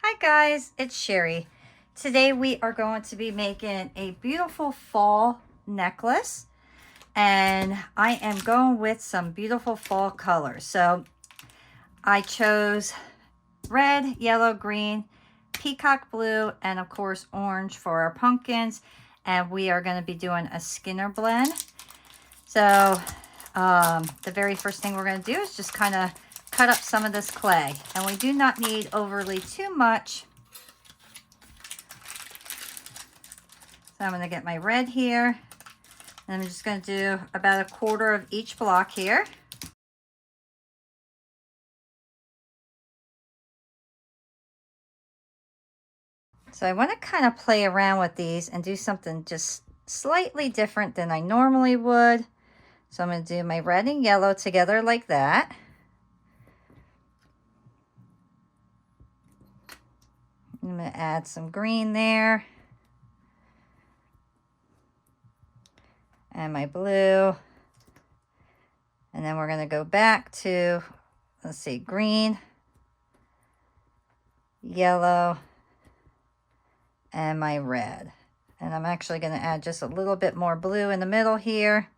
Hi guys, it's Sherry. Today we are going to be making a beautiful fall necklace, and I am going with some beautiful fall colors. So I chose red, yellow, green, peacock blue, and of course orange for our pumpkins, and we are going to be doing a Skinner blend. So the very first thing we're going to do is just kind of cut up some of this clay, and we do not need overly too much. So I'm going to get my red here, and I'm just going to do about 1/4 of each block here. So I want to kind of play around with these and do something just slightly different than I normally would. So I'm going to do my red and yellow together like that. I'm going to add some green there. And my blue. And then we're going to go back to, let's see, green, yellow, and my red. And I'm actually going to add just a little bit more blue in the middle here.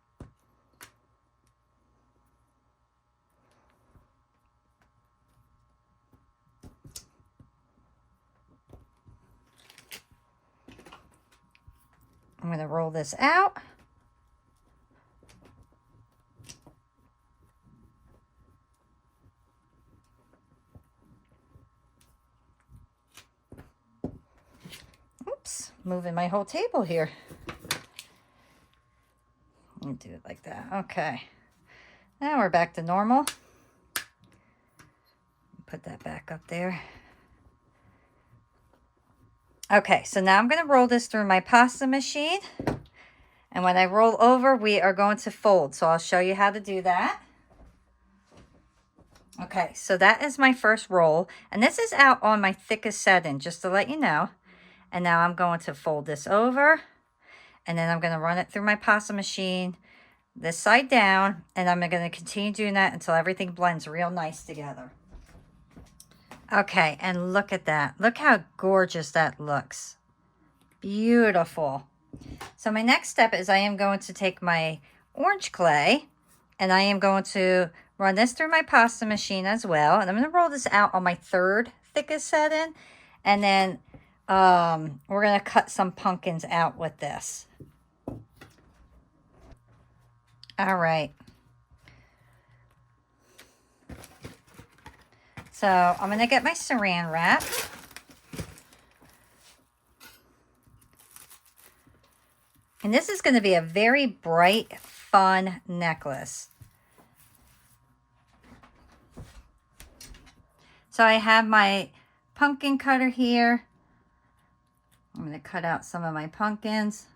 I'm going to roll this out. Oops, moving my whole table here. Let me do it like that. Okay. Now we're back to normal. Put that back up there. Okay, so now I'm going to roll this through my pasta machine. And when I roll over, we are going to fold. So I'll show you how to do that. Okay, so that is my first roll. And this is out on my thickest setting, just to let you know. And now I'm going to fold this over. And then I'm going to run it through my pasta machine, this side down. And I'm going to continue doing that until everything blends real nice together. Okay, and look at that. Look how gorgeous that looks. Beautiful. So my next step is I am going to take my orange clay, and I am going to run this through my pasta machine as well. And I'm going to roll this out on my third thickest setting. And then we're going to cut some pumpkins out with this. All right. So I'm going to get my saran wrap. And this is going to be a very bright, fun necklace. So I have my pumpkin cutter here. I'm going to cut out some of my pumpkins.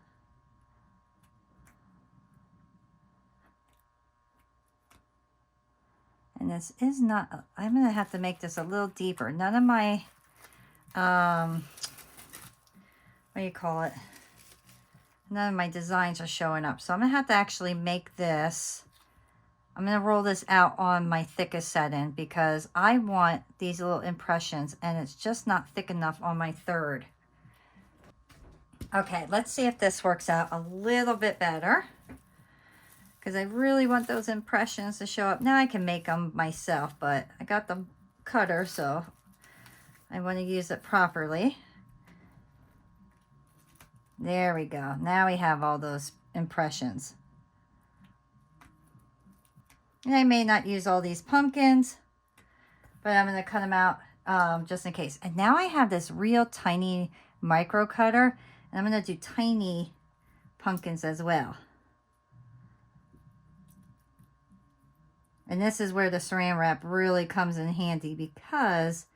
And this is not, I'm going to have to make this a little deeper. None of my, what do you call it? None of my designs are showing up. So I'm going to have to actually make this. I'm going to roll this out on my thickest setting because I want these little impressions, and it's just not thick enough on my third. Okay, let's see if this works out a little bit better, because I really want those impressions to show up. Now I can make them myself, but I got the cutter, so I want to use it properly. There we go. Now we have all those impressions. And I may not use all these pumpkins, but I'm going to cut them out just in case. And now I have this real tiny micro cutter, and I'm going to do tiny pumpkins as well. And this is where the saran wrap really comes in handy, because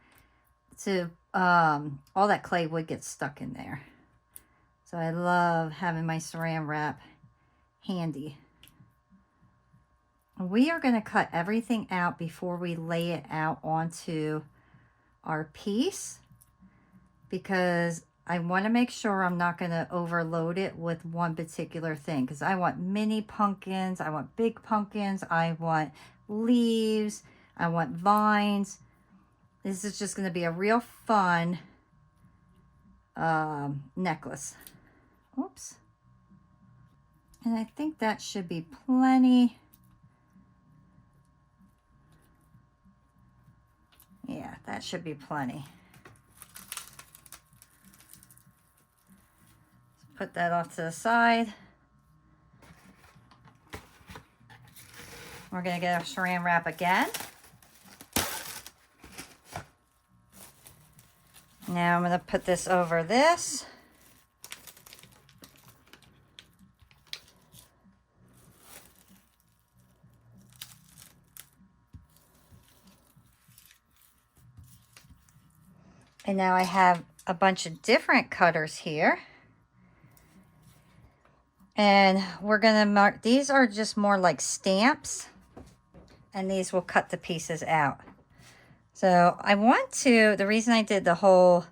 all that clay would get stuck in there. So I love having my saran wrap handy. We are going to cut everything out before we lay it out onto our piece, because I want to make sure I'm not going to overload it with one particular thing, because I want mini pumpkins, I want big pumpkins, I want leaves, I want vines. This is just going to be a real fun necklace. Oops. And I think that should be plenty. Yeah, that should be plenty. Put that off to the side. We're going to get our saran wrap again. Now I'm going to put this over this. And now I have a bunch of different cutters here. And we're going to mark, these are just more like stamps. And these will cut the pieces out. So I want to, the reason I did the whole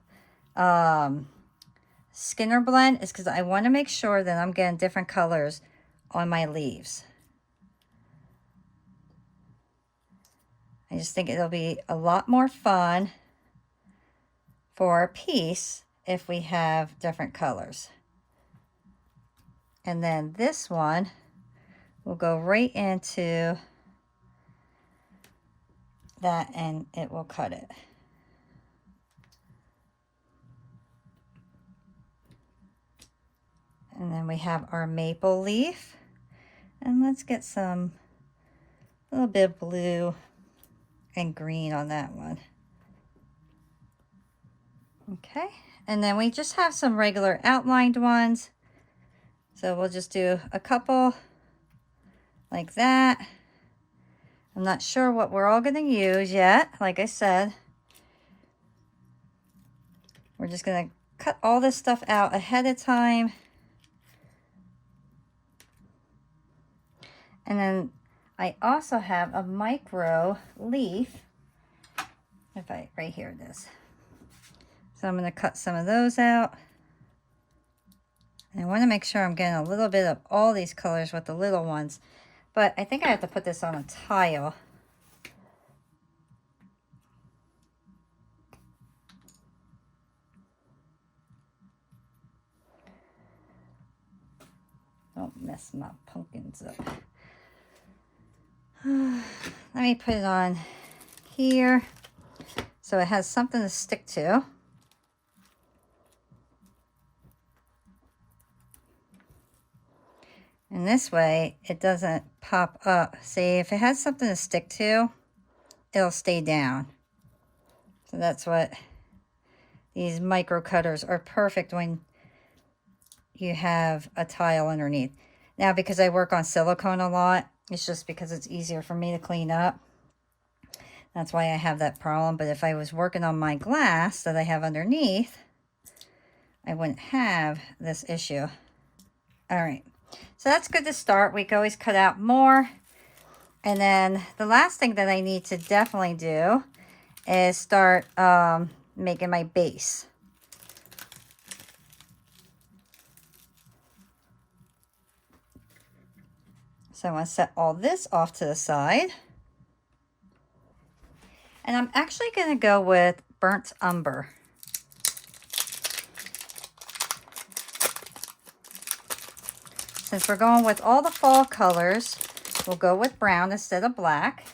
Skinner blend is because I want to make sure that I'm getting different colors on my leaves. I just think it'll be a lot more fun for a piece if we have different colors. And then this one will go right into that and it will cut it. And then we have our maple leaf. And let's get some, a little bit of blue and green on that one. Okay, and then we just have some regular outlined ones. So we'll just do a couple like that. I'm not sure what we're all going to use yet. Like I said, we're just going to cut all this stuff out ahead of time. And then I also have a micro leaf. Right here it is. So I'm going to cut some of those out. And I want to make sure I'm getting a little bit of all these colors with the little ones. But I think I have to put this on a tile. Don't mess my pumpkins up. Let me put it on here so it has something to stick to. And this way, it doesn't pop up. See, if it has something to stick to, it'll stay down. So that's what these micro cutters are perfect when you have a tile underneath. Now, because I work on silicone a lot, it's just because it's easier for me to clean up. That's why I have that problem. But if I was working on my glass that I have underneath, I wouldn't have this issue. All right. So that's good to start. We can always cut out more. And then the last thing that I need to definitely do is start making my base. So I want to set all this off to the side. And I'm actually going to go with burnt umber. Since we're going with all the fall colors, we'll go with brown instead of black.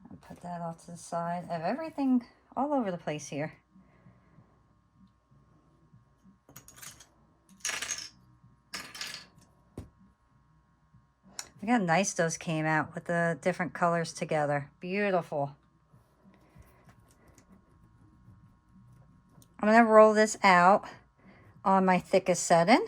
I'll put that off to the side. I have everything all over the place here. Look how nice those came out with the different colors together. Beautiful. I'm going to roll this out on my thickest setting.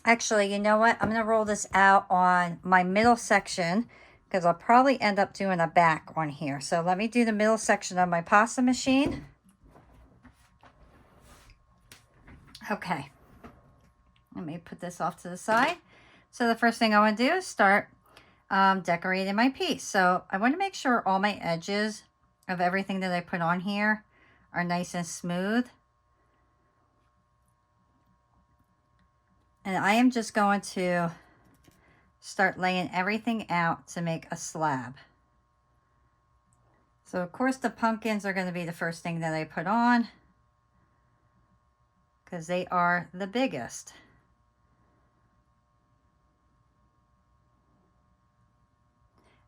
Actually, you know what? I'm going to roll this out on my middle section because I'll probably end up doing a back on here. So let me do the middle section of my pasta machine. Okay. Let me put this off to the side. So the first thing I want to do is start decorating my piece. So I want to make sure all my edges of everything that I put on here are nice and smooth. And I am just going to start laying everything out to make a slab. So of course the pumpkins are going to be the first thing that I put on because they are the biggest.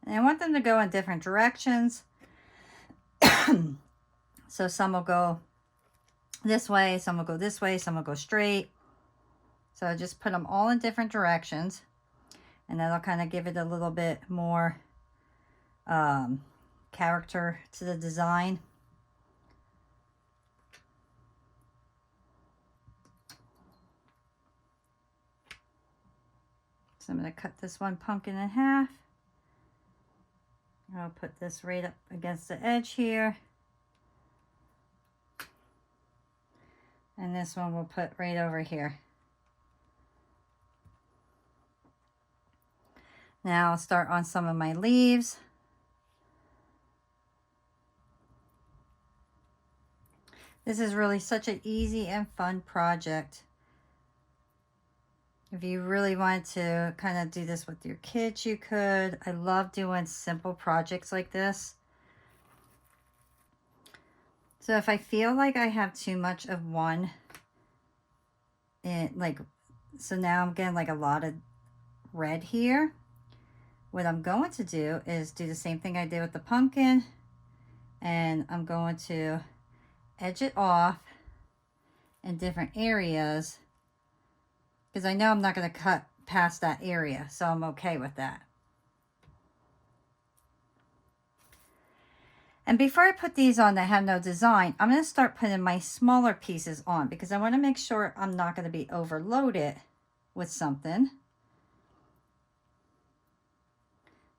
And I want them to go in different directions. So some will go this way, some will go this way, some will go straight. So I just put them all in different directions, and that'll kind of give it a little bit more character to the design. So I'm going to cut this one pumpkin in half. I'll put this right up against the edge here. And this one we'll put right over here. Now I'll start on some of my leaves. This is really such an easy and fun project. If you really want to kind of do this with your kids, you could. I love doing simple projects like this. So if I feel like I have too much of one, so now I'm getting like a lot of red here. What I'm going to do is do the same thing I did with the pumpkin, and I'm going to edge it off in different areas because I know I'm not going to cut past that area, so I'm okay with that. And before I put these on that have no design, I'm going to start putting my smaller pieces on because I want to make sure I'm not going to be overloaded with something.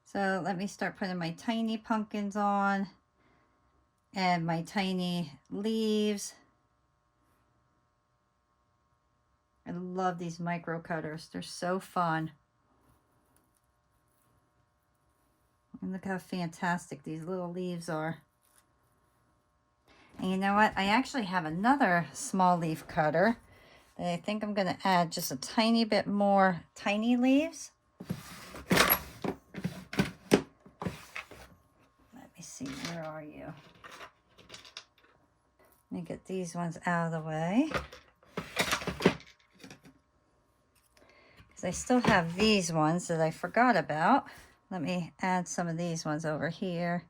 So let me start putting my tiny pumpkins on and my tiny leaves. I love these micro cutters. They're so fun. And look how fantastic these little leaves are. And you know what? I actually have another small leaf cutter that I think I'm going to add just a tiny bit more tiny leaves. Let me see, where are you? Let me get these ones out of the way. Because I still have these ones that I forgot about. Let me add some of these ones over here.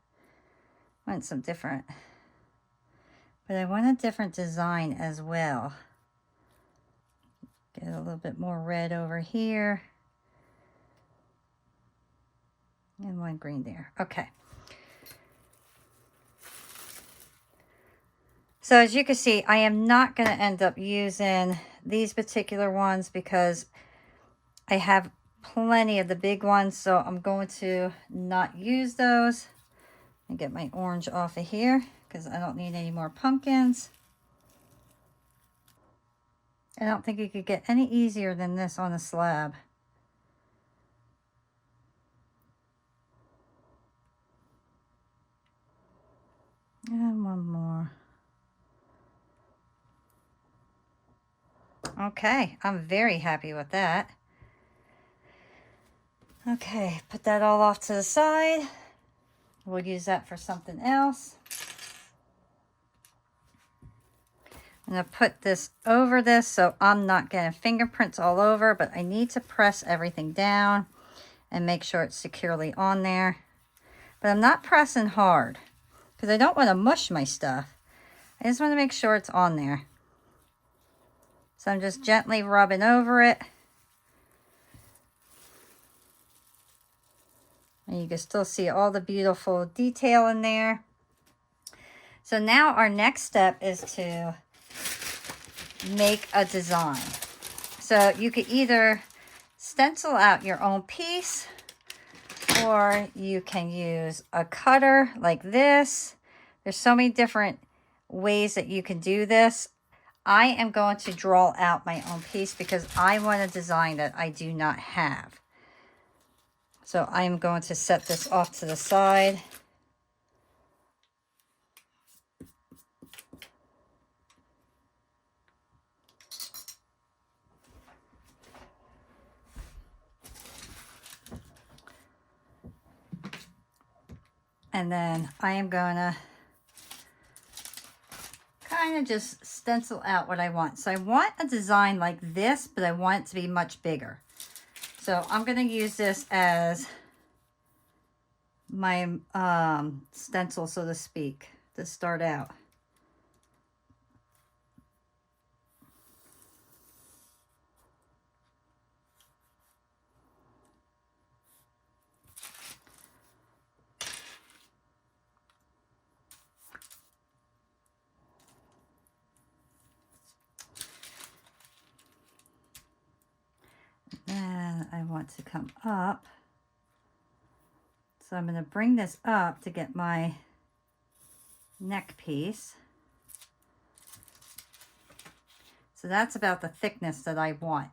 I want some different, but I want a different design as well. Get a little bit more red over here. And one green there. Okay. So as you can see, I am not going to end up using these particular ones because I have plenty of the big ones, so I'm going to not use those. And get my orange off of here because I don't need any more pumpkins. I don't think you could get any easier than this on a slab. And one more. Okay, I'm very happy with that. Okay, put that all off to the side. We'll use that for something else. I'm going to put this over this so I'm not getting fingerprints all over, but I need to press everything down and make sure it's securely on there. But I'm not pressing hard because I don't want to mush my stuff. I just want to make sure it's on there. So I'm just gently rubbing over it. And you can still see all the beautiful detail in there. So now our next step is to make a design. So you could either stencil out your own piece, or you can use a cutter like this. There's so many different ways that you can do this. I am going to draw out my own piece because I want a design that I do not have. So I'm going to set this off to the side. And then I am gonna kind of just stencil out what I want. So I want a design like this, but I want it to be much bigger. So I'm gonna use this as my stencil, so to speak, to start out. Then I want to come up. So I'm going to bring this up to get my neck piece. So that's about the thickness that I want.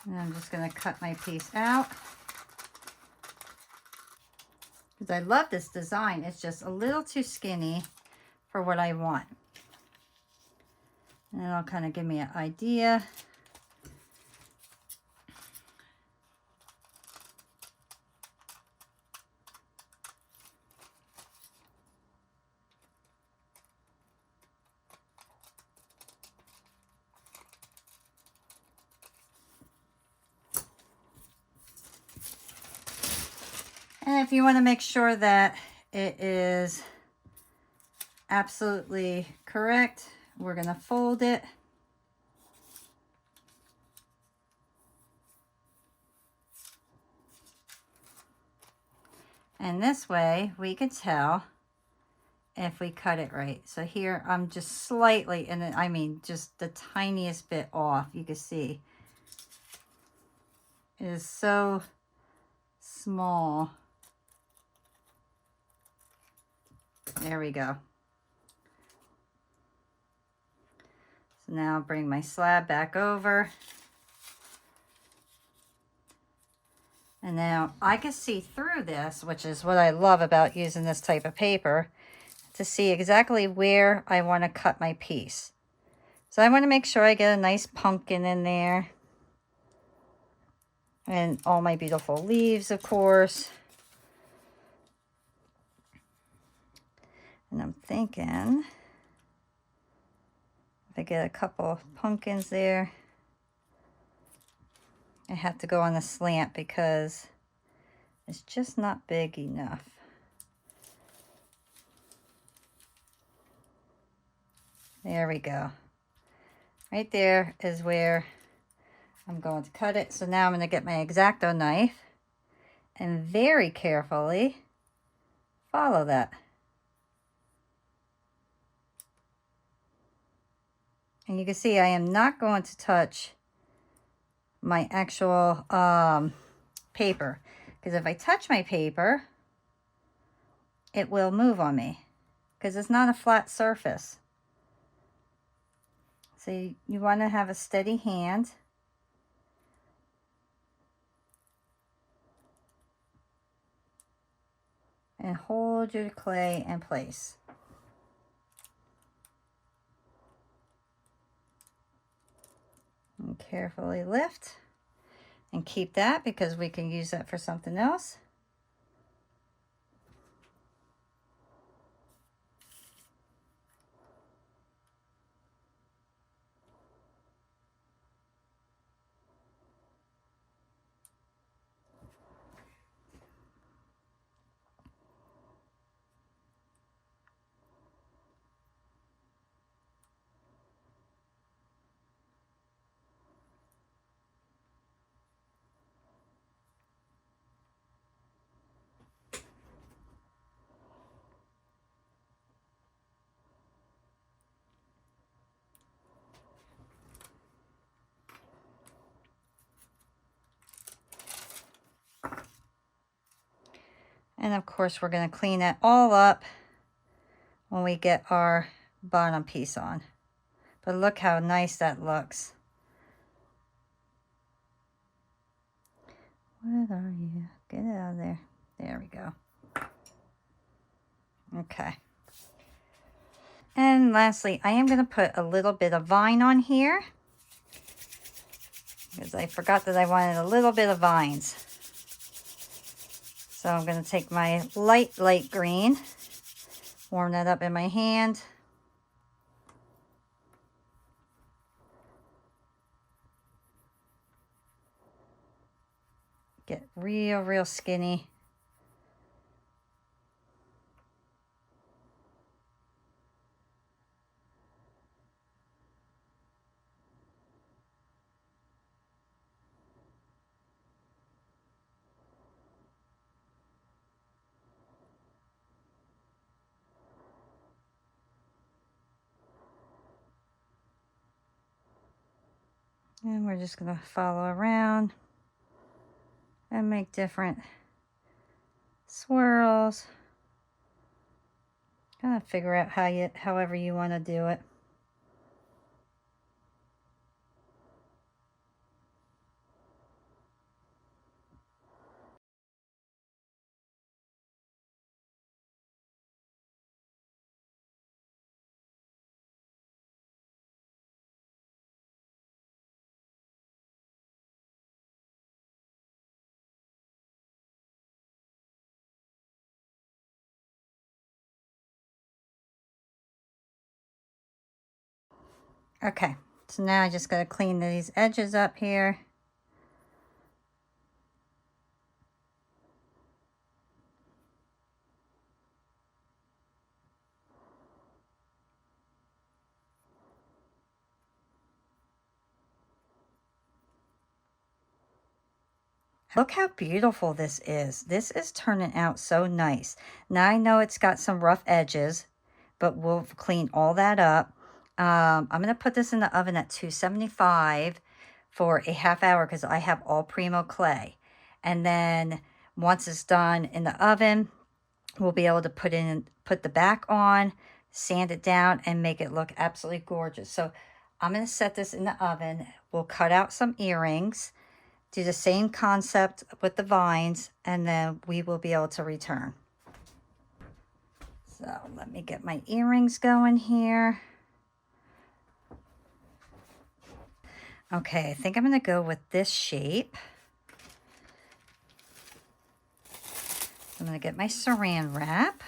And I'm just going to cut my piece out. Because I love this design. It's just a little too skinny for what I want. And it'll kind of give me an idea. And if you want to make sure that it is absolutely correct, we're going to fold it. And this way we can tell if we cut it right. So here I'm just slightly, and I mean just the tiniest bit off. You can see it is so small. There we go. So now I'll bring my slab back over. And now I can see through this, which is what I love about using this type of paper, to see exactly where I want to cut my piece. So I want to make sure I get a nice pumpkin in there. And all my beautiful leaves, of course. And I'm thinking, if I get a couple pumpkins there, I have to go on a slant because it's just not big enough. There we go. Right there is where I'm going to cut it. So now I'm going to get my X-Acto knife and very carefully follow that. And you can see I am not going to touch my actual paper, because if I touch my paper, it will move on me because it's not a flat surface. So you want to have a steady hand. And hold your clay in place. And carefully lift and keep that because we can use that for something else. And of course, we're going to clean it all up when we get our bottom piece on. But look how nice that looks. What are you? Get it out of there. There we go. Okay. And lastly, I am going to put a little bit of vine on here, because I forgot that I wanted a little bit of vines. So I'm going to take my light green, warm that up in my hand. Get real skinny. And we're just going to follow around and make different swirls. Kind of figure out however you want to do it. Okay, so now I just got to clean these edges up here. Look how beautiful this is. This is turning out so nice. Now I know it's got some rough edges, but we'll clean all that up. I'm going to put this in the oven at 275 for a half hour because I have all Primo clay. And then once it's done in the oven, we'll be able to put the back on, sand it down, and make it look absolutely gorgeous. So I'm going to set this in the oven. We'll cut out some earrings, do the same concept with the vines, and then we will be able to return. So let me get my earrings going here. Okay, I think I'm going to go with this shape. I'm going to get my saran wrap.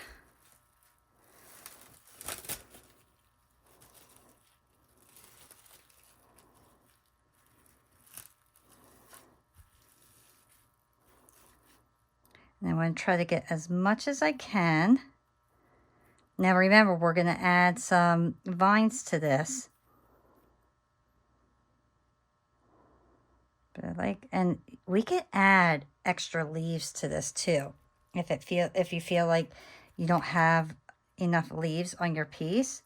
And I'm going to try to get as much as I can. Now remember, we're going to add some vines to this. But and we could add extra leaves to this too. If you feel like you don't have enough leaves on your piece.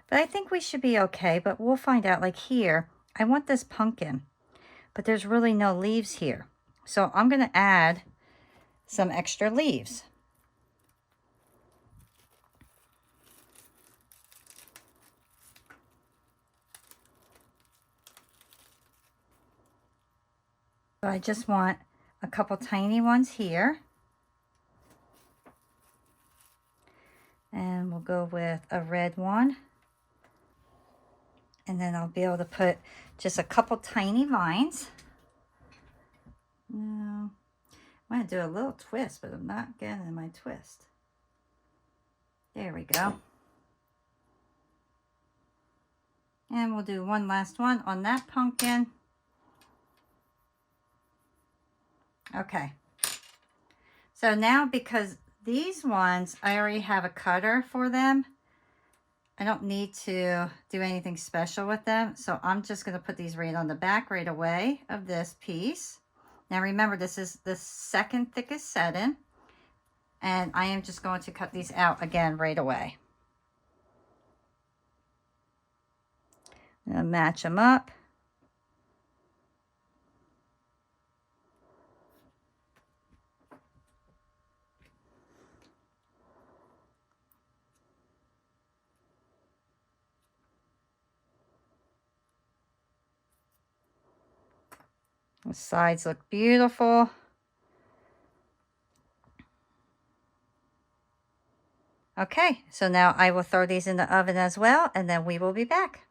But I think we should be okay, but we'll find out. Like here, I want this pumpkin, but there's really no leaves here. So I'm going to add some extra leaves. So I just want a couple tiny ones here. And we'll go with a red one. And then I'll be able to put just a couple tiny vines. No, I'm going to do a little twist, but I'm not getting my twist. There we go. And we'll do one last one on that pumpkin. Okay. So now, because these ones, I already have a cutter for them, I don't need to do anything special with them. So I'm just going to put these right on the back right away of this piece. Now remember, this is the second thickest setting. And I am just going to cut these out again right away. I'm going to match them up. The sides look beautiful. Okay, so now I will throw these in the oven as well, and then we will be back.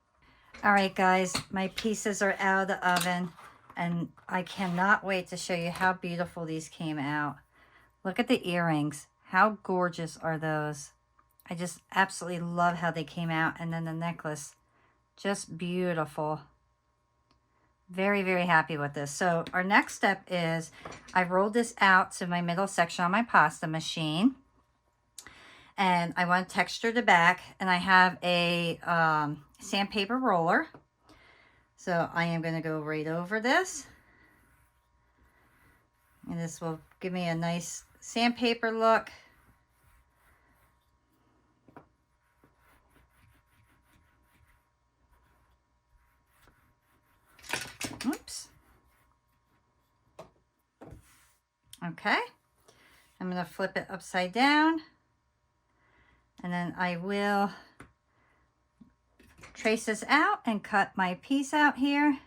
All right, guys, my pieces are out of the oven, and I cannot wait to show you how beautiful these came out. Look at the earrings. How gorgeous are those? I just absolutely love how they came out, and then the necklace, just beautiful. Very, very happy with this. So our next step is I rolled this out to my middle section on my pasta machine. And I want to texture the back. And I have a sandpaper roller. So I am going to go right over this. And this will give me a nice sandpaper look. Oops. Okay. I'm going to flip it upside down. And then I will trace this out and cut my piece out here.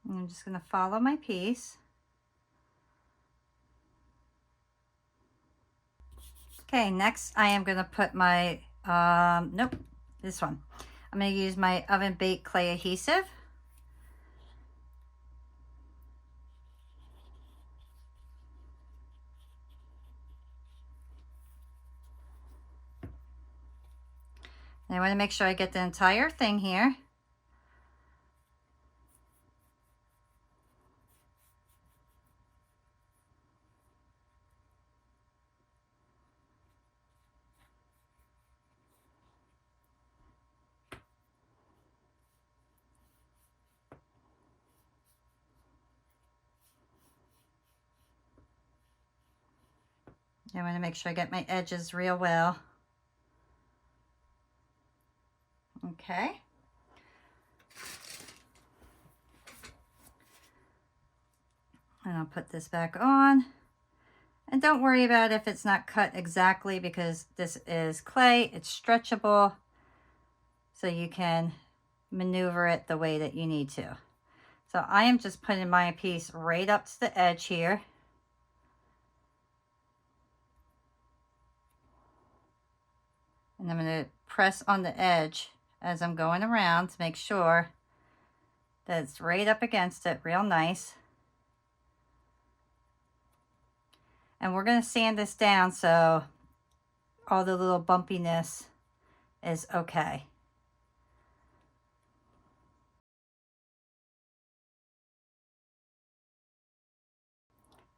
And I'm just going to follow my piece. Okay, next I am going to put my, nope, this one. I'm going to use my oven baked clay adhesive. And I want to make sure I get the entire thing here. I want to make sure I get my edges real well. Okay. And I'll put this back on. And don't worry about if it's not cut exactly, because this is clay, it's stretchable, so you can maneuver it the way that you need to. So I am just putting my piece right up to the edge here. And I'm going to press on the edge as I'm going around to make sure that it's right up against it real nice. And we're going to sand this down so all the little bumpiness is okay.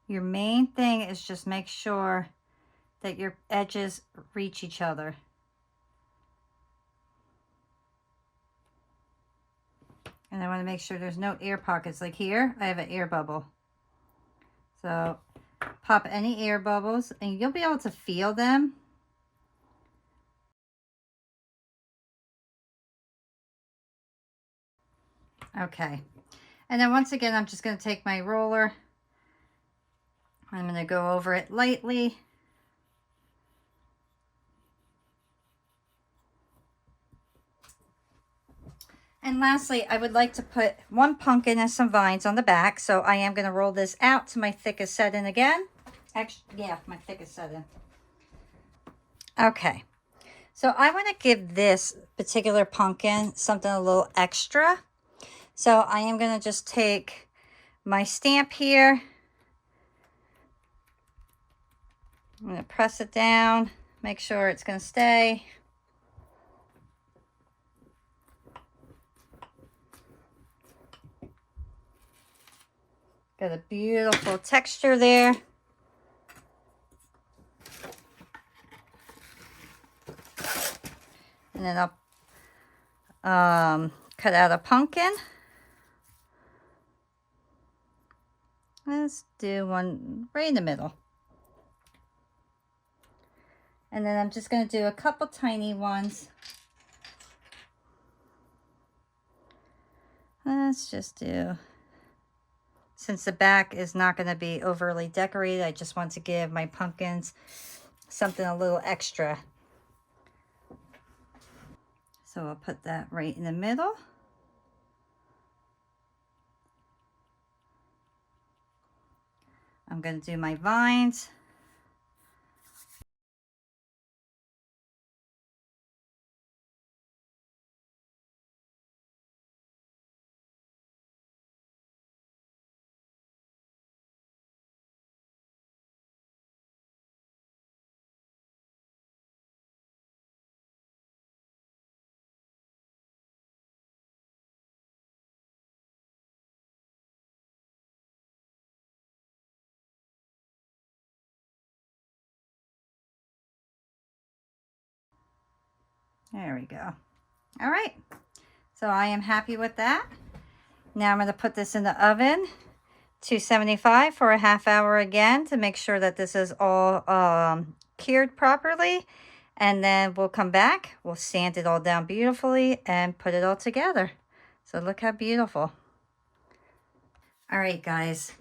Your main thing is just make sure that your edges reach each other. And I want to make sure there's no air pockets. Like here, I have an air bubble. So pop any air bubbles and you'll be able to feel them. Okay. And then once again, I'm just going to take my roller. I'm going to go over it lightly. And lastly, I would like to put one pumpkin and some vines on the back. So I am going to roll this out to my thickest setting again. Actually, yeah, my thickest setting. Okay. So I want to give this particular pumpkin something a little extra. So I am going to just take my stamp here. I'm going to press it down, make sure it's going to stay. Got a beautiful texture there. And then I'll cut out a pumpkin. Let's do one right in the middle. And then I'm just going to do a couple tiny ones. Let's just do, since the back is not going to be overly decorated, I just want to give my pumpkins something a little extra. So I'll put that right in the middle. I'm going to do my vines. There we go. All right. So I am happy with that. Now I'm going to put this in the oven, 275 for a half hour again to make sure that this is all cured properly. And then we'll come back, we'll sand it all down beautifully and put it all together. So look how beautiful. All right, guys.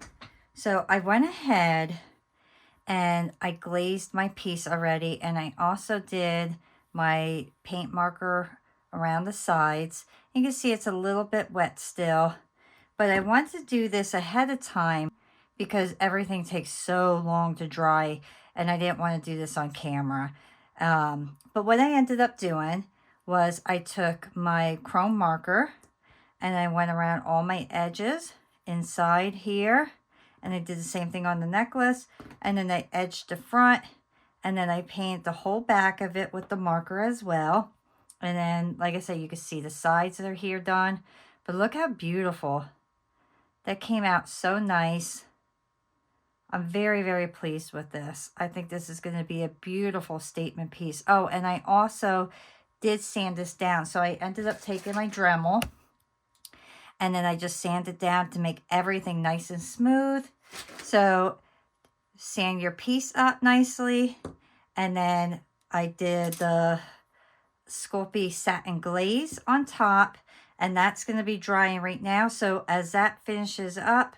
So I went ahead and I glazed my piece already, and I also did my paint marker around the sides. You can see it's a little bit wet still, but I want to do this ahead of time because everything takes so long to dry, and I didn't want to do this on camera. But what I ended up doing was I took my chrome marker and I went around all my edges inside here, and I did the same thing on the necklace, and then I edged the front, and then I painted the whole back of it with the marker as well. And then, like I said, you can see the sides that are here done, but look how beautiful. That came out so nice. I'm very, very pleased with this. I think this is going to be a beautiful statement piece. Oh, and I also did sand this down. So I ended up taking my Dremel, and then I just sanded down to make everything nice and smooth. So sand your piece up nicely. And then I did the Sculpey satin glaze on top, and that's going to be drying right now. So as that finishes up,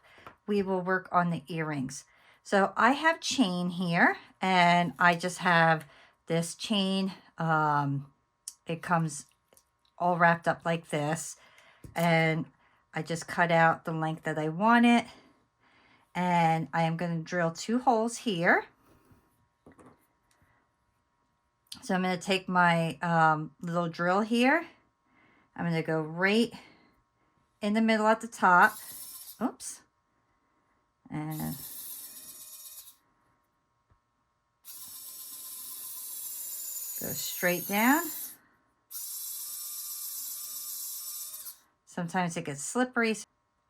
we will work on the earrings. So I have chain here, and I just have this chain. It comes all wrapped up like this, and I just cut out the length that I want it, and I am going to drill 2 holes here. So I'm going to take my little drill here. I'm going to go right in the middle at the top. Oops. And go straight down. Sometimes it gets slippery.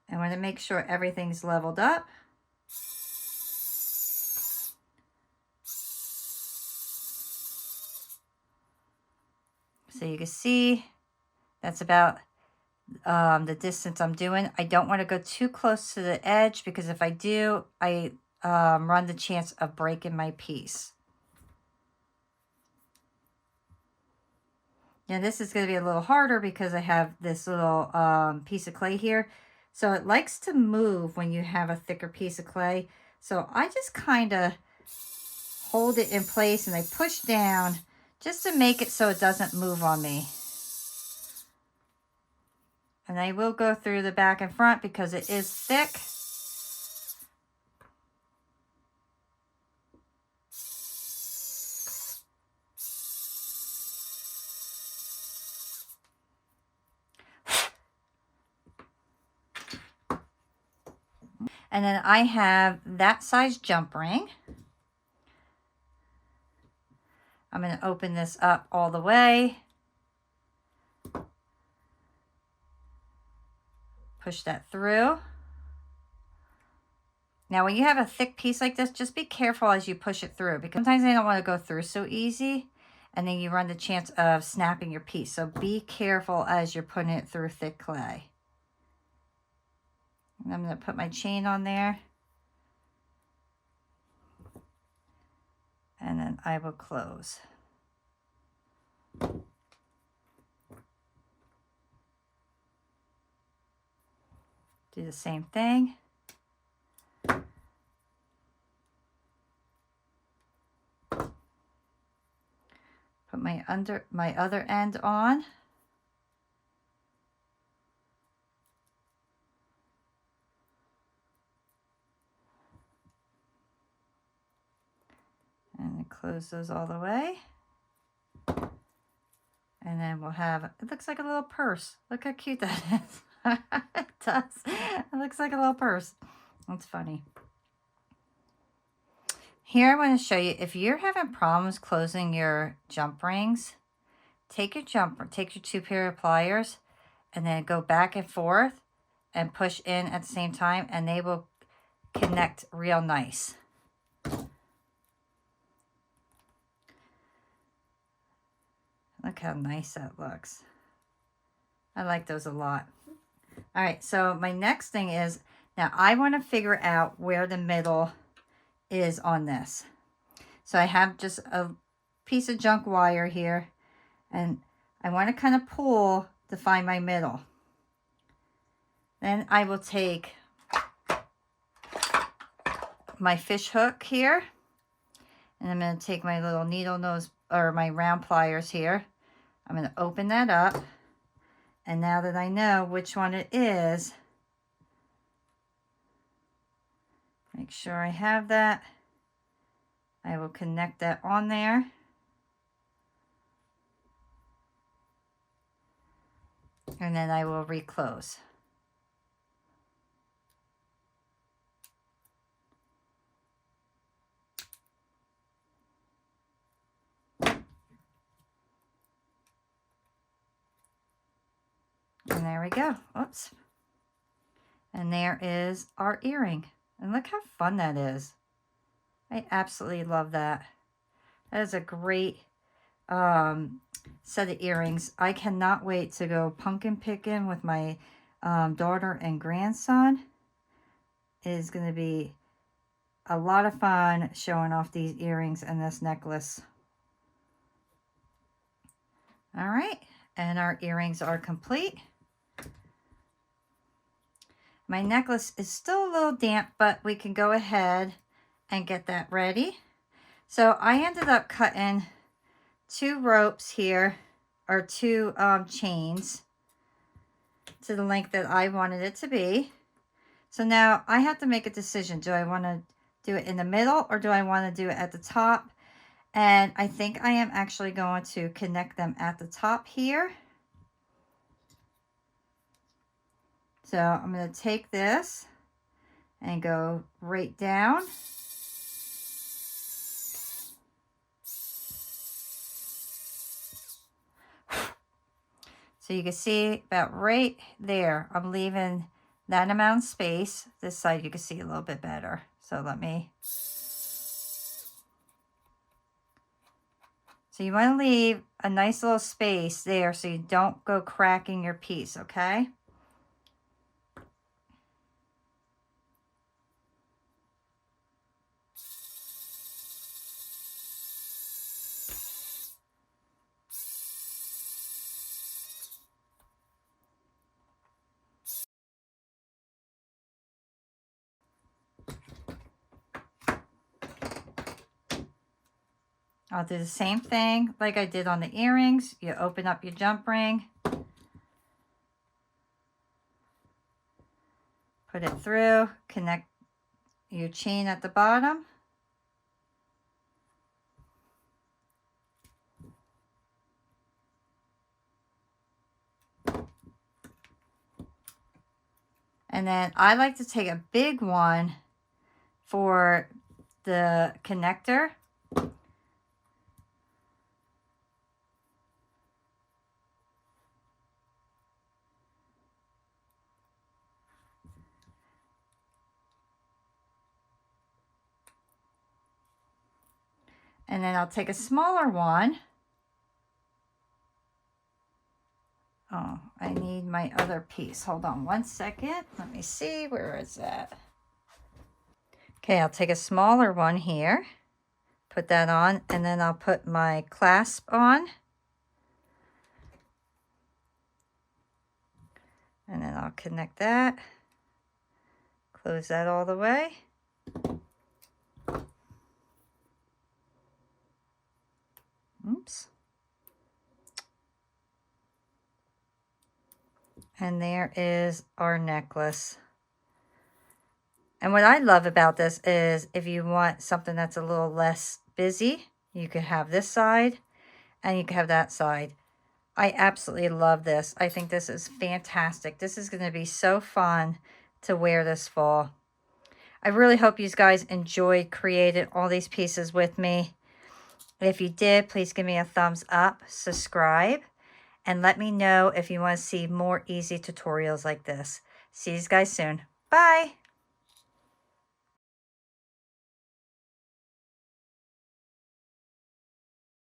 I want to make sure everything's leveled up. So you can see that's about the distance I'm doing. I don't want to go too close to the edge because if I do, I run the chance of breaking my piece. Now this is going to be a little harder because I have this little piece of clay here. So it likes to move when you have a thicker piece of clay. So I just kind of hold it in place and I push down just to make it so it doesn't move on me. And I will go through the back and front because it is thick. And then I have that size jump ring. I'm going to open this up all the way. Push that through. Now when you have a thick piece like this, just be careful as you push it through because sometimes they don't want to go through so easy, and then you run the chance of snapping your piece. So be careful as you're putting it through thick clay. And I'm going to put my chain on there. And then I will close. Do the same thing. Put my other end on. close those all the way. And then we'll have, it looks like a little purse. Look how cute that is. It does. It looks like a little purse. That's funny. Here I want to show you, if you're having problems closing your jump rings, take your 2 pair of pliers and then go back and forth and push in at the same time, and they will connect real nice. Look how nice that looks. I like those a lot. All right, so my next thing is, now I want to figure out where the middle is on this. So I have just a piece of junk wire here, and I want to kind of pull to find my middle. Then I will take my fish hook here, and I'm going to take my little needle nose, or my round pliers here. I'm going to open that up, and now that I know which one it is, make sure I have that. I will connect that on there. And then I will reclose. And there we go. Oops. And there is our earring. And look how fun that is. I absolutely love that. That is a great set of earrings. I cannot wait to go pumpkin picking with my daughter and grandson. It is going to be a lot of fun showing off these earrings and this necklace. All right, and our earrings are complete. My necklace is still a little damp, but we can go ahead and get that ready. So I ended up cutting 2 ropes here, or 2 chains, to the length that I wanted it to be. So now I have to make a decision. Do I want to do it in the middle, or do I want to do it at the top? And I think I am actually going to connect them at the top here. So I'm going to take this and go right down. So you can see about right there, I'm leaving that amount of space. This side you can see a little bit better. So let me. So you want to leave a nice little space there so you don't go cracking your piece, okay? I'll do the same thing like I did on the earrings. You open up your jump ring, put it through, connect your chain at the bottom. And then I like to take a big one for the connector. And then I'll take a smaller one. Oh, I need my other piece. Hold on one second. Let me see. Where is that? Okay, I'll take a smaller one here. Put that on. And then I'll put my clasp on. And then I'll connect that. Close that all the way. Oops. And there is our necklace. And what I love about this is if you want something that's a little less busy, You could have this side and you could have that side. I absolutely love this. I think this is fantastic. This is going to be so fun to wear this fall. I really hope you guys enjoyed creating all these pieces with me. If you did, please give me a thumbs up, subscribe, and let me know if you want to see more easy tutorials like this. See you guys soon. Bye.